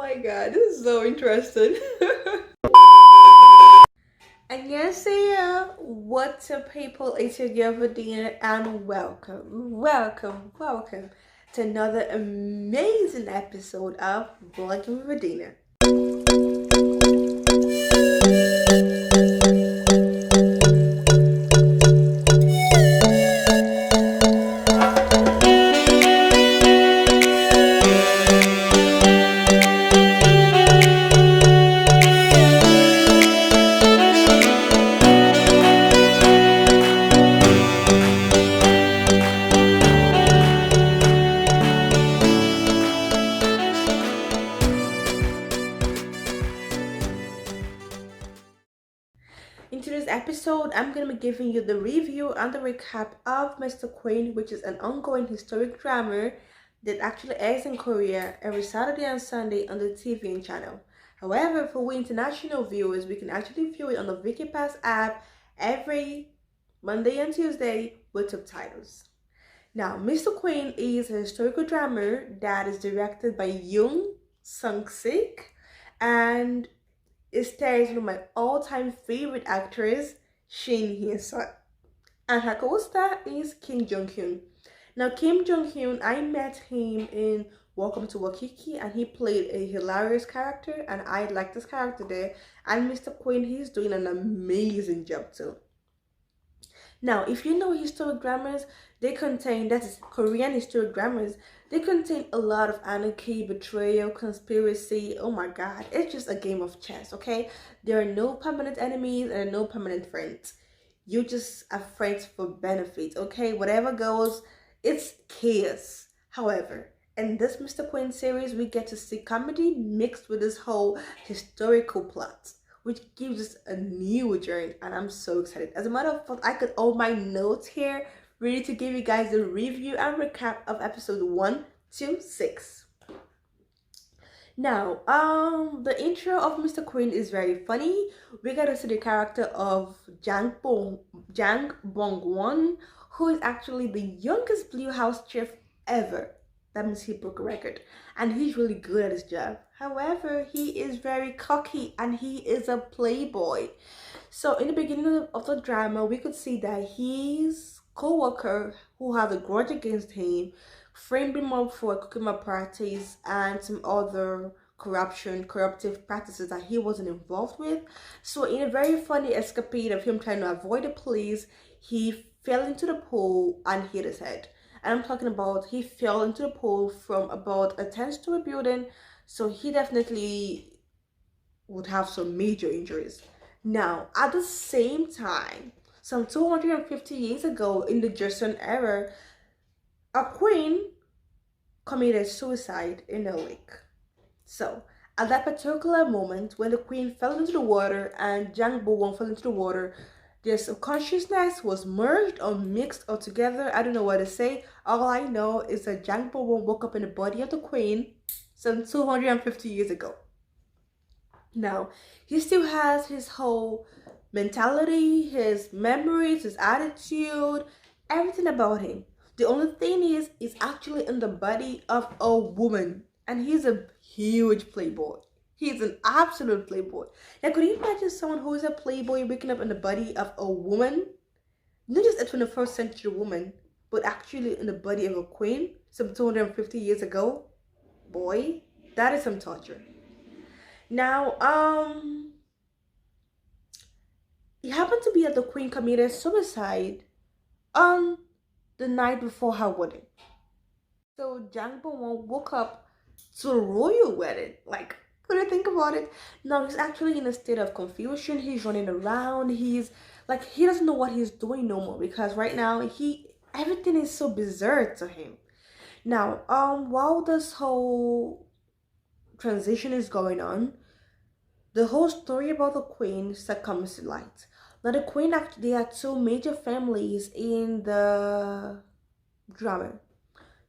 my god, this is so interesting. Annyeonghaseyo, what's up people, it's your girl Vdina and welcome to another amazing episode of Vlogging with Vdina. In today's episode, I'm going to be giving you the review and the recap of Mr.Queen, which is an ongoing historic drama that actually airs in Korea every Saturday and Sunday on the TV channel. However, for we international viewers, we can actually view it on the Wikipass app every Monday and Tuesday with subtitles. Now, Mr.Queen is a historical drama that is directed by Yoon Sung-sik, and it stars one of my all-time favorite actors, Shin Hye-sun, and her co-star is Kim Jong-hyun. Now, Kim Jong-hyun, I met him in Welcome to Wakiki, and he played a hilarious character, and I like this character there. And Mr.Queen, he's doing an amazing job too. Now, if you know historic dramas, they contain, that is Korean historic dramas, they contain a lot of anarchy, betrayal, conspiracy. Oh my god, it's just a game of chess, okay? There are no permanent enemies and no permanent friends. You just are friends for benefit, okay? Whatever goes, it's chaos. However, in this Mr.Queen series, we get to see comedy mixed with this whole historical plot, which gives us a new journey, and I'm so excited. As a matter of fact, I got all my notes here ready to give you guys a review and recap of episode 1 to 6. Now, the intro of Mr.Queen is very funny. We got to see the character of Jang Bong-won, who is actually the youngest Blue House chef ever. That means he broke a record, and he's really good at his job. However, he is very cocky and he is a playboy. So in the beginning of the drama, we could see that his co-worker, who had a grudge against him, framed him up for cooking parties and some other corruptive practices that he wasn't involved with. So in a very funny escapade of him trying to avoid the police, he fell into the pool and hit his head. And I'm talking about he fell into the pool from about a 10-story building, so he definitely would have some major injuries. Now, at the same time, some 250 years ago in the Joseon era, a queen committed suicide in a lake. So, at that particular moment, when the queen fell into the water and Jang Bo-won fell into the water, their subconsciousness was merged or mixed or together. I don't know what to say. All I know is that Jang Bo-won woke up in the body of the queen some 250 years ago. Now, he still has his whole mentality, his memories, his attitude, everything about him. The only thing is, he's actually in the body of a woman, and he's a huge playboy. He's an absolute playboy. Now, could you imagine someone who is a playboy waking up in the body of a woman? Not just a 21st century woman, but actually in the body of a queen some 250 years ago? Boy, that is some torture. Now, it happened to be that the queen committed suicide on the night before her wedding. So Jang Bo-won woke up to a royal wedding. Like, when I think about it, now he's actually in a state of confusion. He's running around. He's like, he doesn't know what he's doing no more, because right now everything is so bizarre to him. Now, while this whole transition is going on, the whole story about the queen comes to light. Now, the queen, actually, there are two major families in the drama.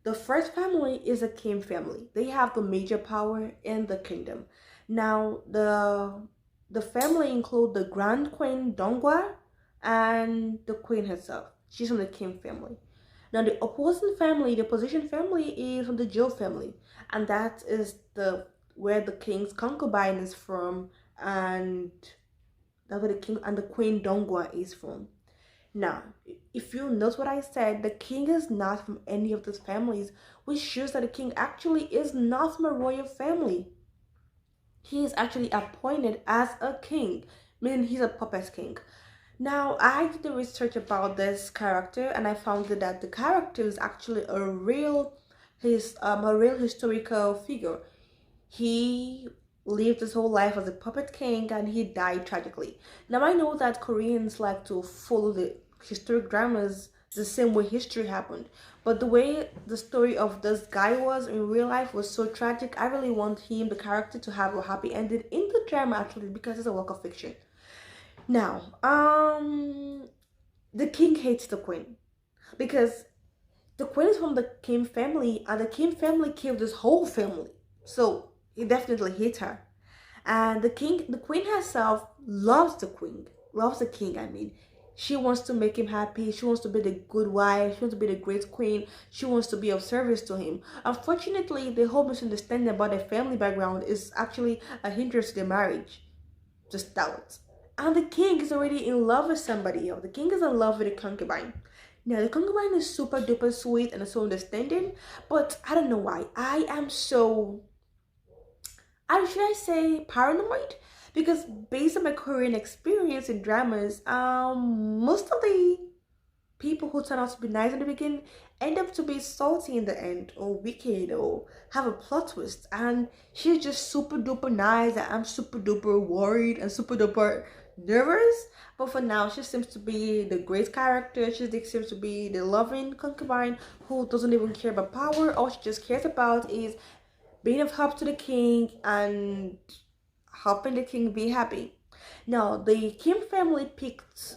The first family is the Kim family. They have the major power in the kingdom. Now, the family include the Grand Queen Dongwa and the queen herself. She's from the Kim family. Now, the opposing family, the opposition family, is from the Jo family, and that is the where the king's concubine is from, and that's where the king and the queen Dongwa is from. Now, if you note what I said, the king is not from any of those families, which shows that the king actually is not from a royal family. He is actually appointed as a king, meaning he's a puppet king. Now, I did the research about this character, and I found that the character is actually a real historical figure. He lived his whole life as a puppet king, and he died tragically. Now, I know that Koreans like to follow the historic dramas the same way history happened, but the way the story of this guy was in real life was so tragic. I really want him, the character, to have a happy ending in the drama, actually, because it's a work of fiction. Now, the king hates the queen because the queen is from the Kim family, and the Kim family killed his whole family. So he definitely hates her. And the queen herself loves the king. I mean, she wants to make him happy. She wants to be the good wife. She wants to be the great queen. She wants to be of service to him. Unfortunately, the whole misunderstanding about their family background is actually a hindrance to their marriage. Just doubt. And the king is already in love with somebody else. The king is in love with the concubine. Now, the concubine is super duper sweet and so understanding, but I don't know why. I am so, should I say, paranoid? Because based on my Korean experience in dramas, most of the people who turn out to be nice in the beginning end up to be salty in the end, or wicked, or have a plot twist. And she's just super duper nice, and I'm super duper worried and super duper nervous. But for now, she seems to be the great character. She seems to be the loving concubine who doesn't even care about power. All she just cares about is being of help to the king and helping the king be happy. Now, the Kim family picked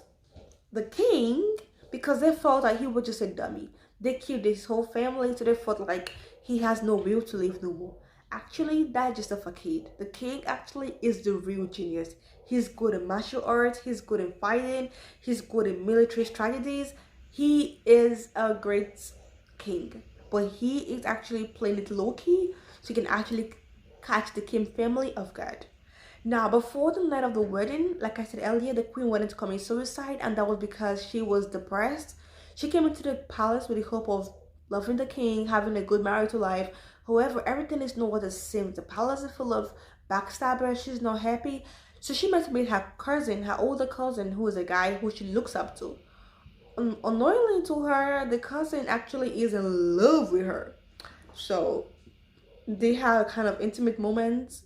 the king because they felt that he was just a dummy. They killed his whole family, so they felt like he has no will to live no more. Actually, that's just a facade. The king actually is the real genius. He's good in martial arts, he's good in fighting, he's good in military strategies. He is a great king, but he is actually playing it low-key, so he can actually catch the Kim family off guard. Now, before the night of the wedding, like I said earlier, the queen wanted to commit suicide, and that was because she was depressed. She came into the palace with the hope of loving the king, having a good marital life. However, everything is not what it seems. The palace is full of backstabbers. She's not happy. So she met with her cousin, her older cousin, who is a guy who she looks up to. Unknowingly to her, the cousin actually is in love with her. So they had kind of intimate moments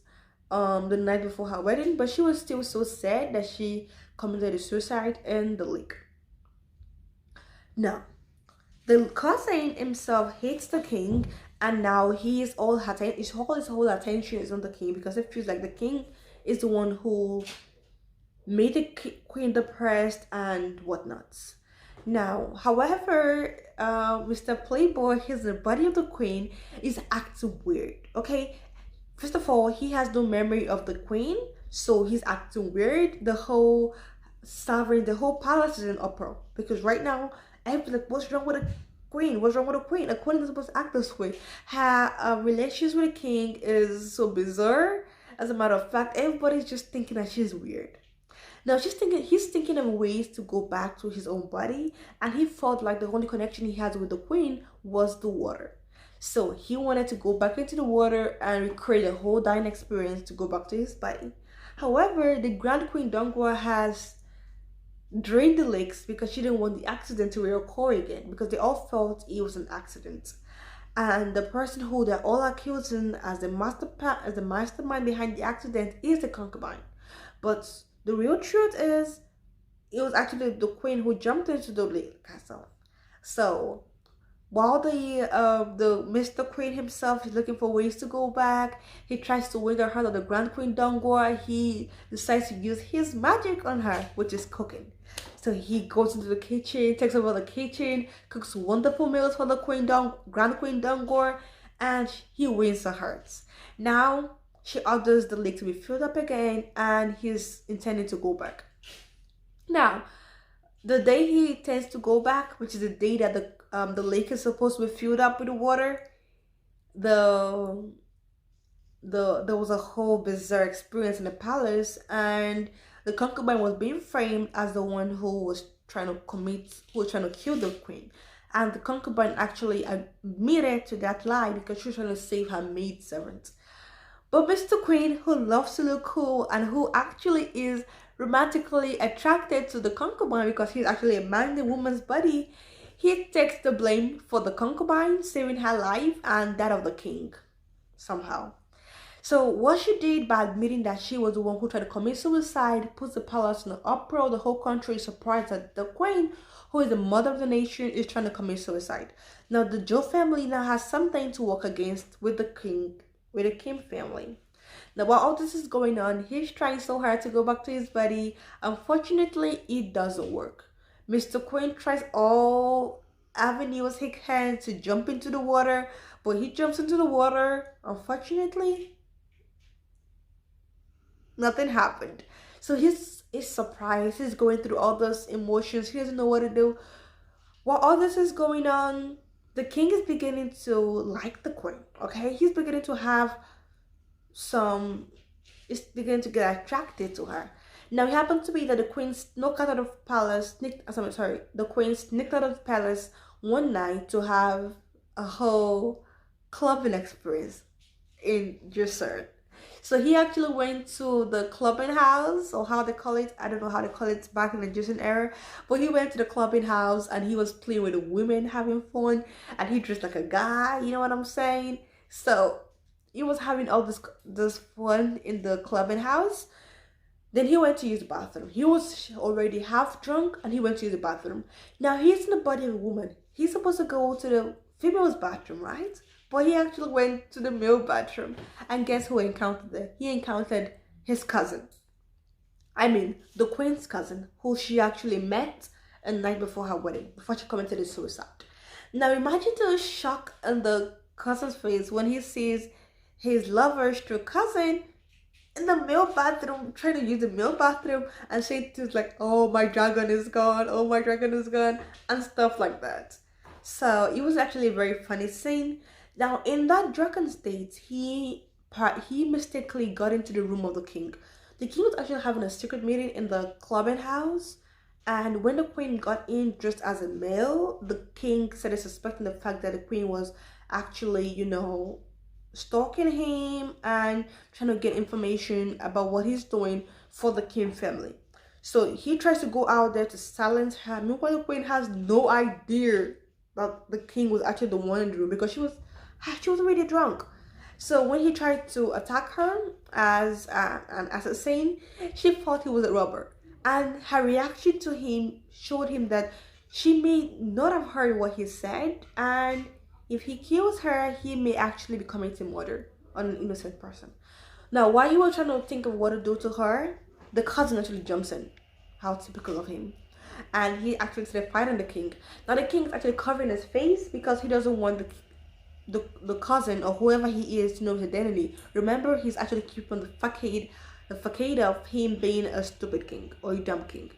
the night before her wedding, but she was still so sad that she committed suicide in the lake. Now, the cousin himself hates the king, and now his whole attention is on the king because it feels like the king is the one who made the queen depressed and whatnot. Now, however, Mr. Playboy, he's the body of the queen, is acting weird. Okay, first of all, he has no memory of the queen, so he's acting weird. The whole palace is in uproar because right now, everyone's like, what's wrong with the queen? What's wrong with the queen? A queen is supposed to act this way. Her relations with the king is so bizarre. As a matter of fact, everybody's just thinking that she's weird. Now he's thinking of ways to go back to his own body, and he felt like the only connection he has with the queen was the water. So he wanted to go back into the water and recreate a whole dying experience to go back to his body. However, the Grand Queen Dongwa has drained the lakes because she didn't want the accident to reoccur again, because they all felt it was an accident. And the person who they're all accusing as the mastermind behind the accident is the concubine. But the real truth is, it was actually the queen who jumped into the lake herself. So while the Mr. Queen himself is looking for ways to go back, he tries to win the heart of the Grand Queen Dongwa. He decides to use his magic on her, which is cooking. So he goes into the kitchen, takes over the kitchen, cooks wonderful meals for the Grand Queen Dongwa, and he wins her hearts. Now she orders the lake to be filled up again, and he's intending to go back. Now, the day he intends to go back, which is the day that the lake is supposed to be filled up with the water, the there was a whole bizarre experience in the palace, and the concubine was being framed as the one who was trying to kill the queen. And the concubine actually admitted to that lie because she was trying to save her maidservant. But Mr. Queen, who loves to look cool and who actually is romantically attracted to the concubine because he's actually a man in the woman's body, he takes the blame for the concubine saving her life and that of the king somehow. So what she did by admitting that she was the one who tried to commit suicide puts the palace in an uproar. The whole country is surprised that the queen, who is the mother of the nation, is trying to commit suicide. Now the Joe family now has something to work against with the Kim family. Now while all this is going on, he's trying so hard to go back to his buddy. Unfortunately, it doesn't work. Mr. Queen tries all avenues he can to jump into the water, but he jumps into the water. Unfortunately, nothing happened. So he's surprised. He's going through all those emotions. He doesn't know what to do. While all this is going on, the king is beginning to like the queen. Okay, he's beginning to have is beginning to get attracted to her. Now it happened to be that the queen snuck out of the palace. The queen sneaked out of the palace one night to have a whole clubbing experience in Dessert. So he actually went to the clubbing house, or how they call it. I don't know how they call it back in the Egyptian era. But he went to the clubbing house and he was playing with the women, having fun. And he dressed like a guy, you know what I'm saying? So he was having all this fun in the clubbing house. Then he went to use the bathroom. He was already half drunk and he went to use the bathroom. Now he's in the body of a woman. He's supposed to go to the female's bathroom, right? But he actually went to the male bathroom. And guess who he encountered there? He encountered his cousin. I mean, the queen's cousin, who she actually met a night before her wedding, before she committed suicide. Now imagine the shock on the cousin's face when he sees his lover's true cousin in the male bathroom, trying to use the male bathroom, and saying things like, oh, my dragon is gone, oh, my dragon is gone, and stuff like that. So it was actually a very funny scene. Now in that drunken state, he mistakenly got into the room of the king. The king was actually having a secret meeting in the clubbing house, and when the queen got in dressed as a male, the king started suspecting the fact that the queen was actually, you know, stalking him and trying to get information about what he's doing for the Kim family. So he tries to go out there to silence her. Meanwhile, the queen has no idea that the king was actually the one in the room because she was already drunk. So when he tried to attack her as an assassin, she thought he was a robber. And her reaction to him showed him that she may not have heard what he said, and if he kills her, he may actually be committing murder on an innocent person. Now, while you were trying to think of what to do to her, the cousin actually jumps in. How typical of him. And he actually started fighting the king. Now, the king is actually covering his face because he doesn't want the cousin or whoever he is to know his identity. Remember, he's actually keeping the facade of him being a stupid king or a dumb king.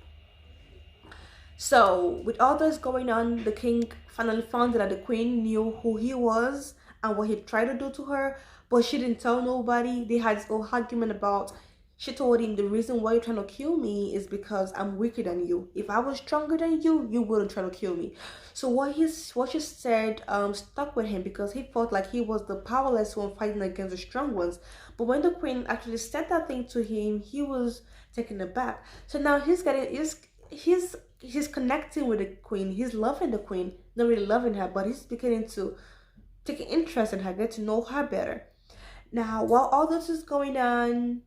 So with all this going on, the king finally found that the queen knew who he was and what he tried to do to her, but she didn't tell nobody. They had this whole argument about, she told him, the reason why you're trying to kill me is because I'm weaker than you. If I was stronger than you, you wouldn't try to kill me. So what she said stuck with him because he felt like he was the powerless one fighting against the strong ones. But when the queen actually said that thing to him, he was taken aback. So now he's connecting with the queen. He's loving the queen, not really loving her, but he's beginning to take an interest in her, get to know her better. Now, while all this is going on,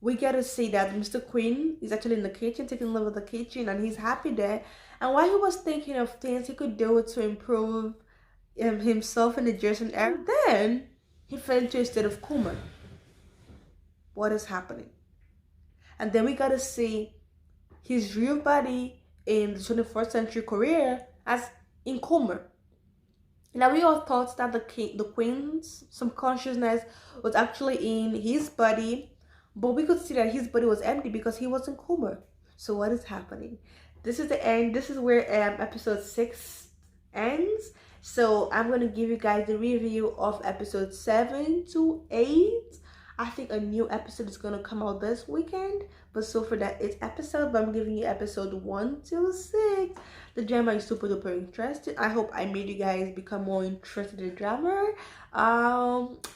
we get to see that Mr. Queen is actually in the kitchen, taking over the kitchen, and he's happy there. And while he was thinking of things he could do to improve himself in the dressing area, then he fell into a state of coma. What is happening? And then we got to see his real body in the 21st century Korea as in coma. Now we all thought that the queen's subconsciousness was actually in his body, but we could see that his body was empty because he was in coma. So what is happening? This is the end. This is where episode 6 ends. So I'm gonna give you guys the review of episode 7 to 8. I think a new episode is gonna come out this weekend, but so for that 8th episode, but I'm giving you episode 1 to 6. The drama is super duper interesting. I hope I made you guys become more interested in drama.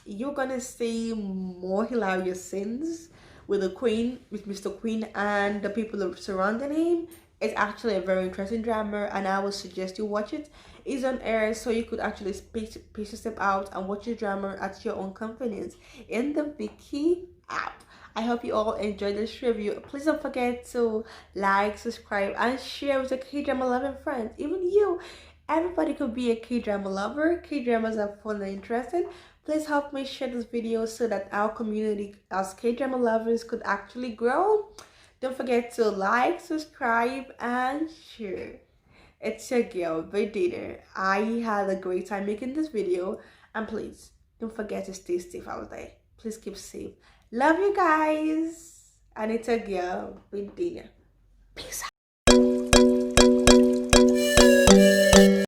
You're gonna see more hilarious scenes with the queen, with Mr. Queen, and the people surrounding him. It's actually a very interesting drama, and I would suggest you watch it. It's on air, so you could actually space yourself out and watch the drama at your own convenience in the Viki app. I hope you all enjoyed this review. Please don't forget to like, subscribe, and share with your K-drama loving friends. Even you. Everybody could be a K-drama lover. K-dramas are fun and interesting. Please help me share this video so that our community as K-drama lovers could actually grow. Don't forget to like, subscribe, and share. It's your girl, Vdina. I had a great time making this video, and please don't forget to stay safe out there. Please keep safe. Love you guys, and it's your girl, Vdina. Peace out.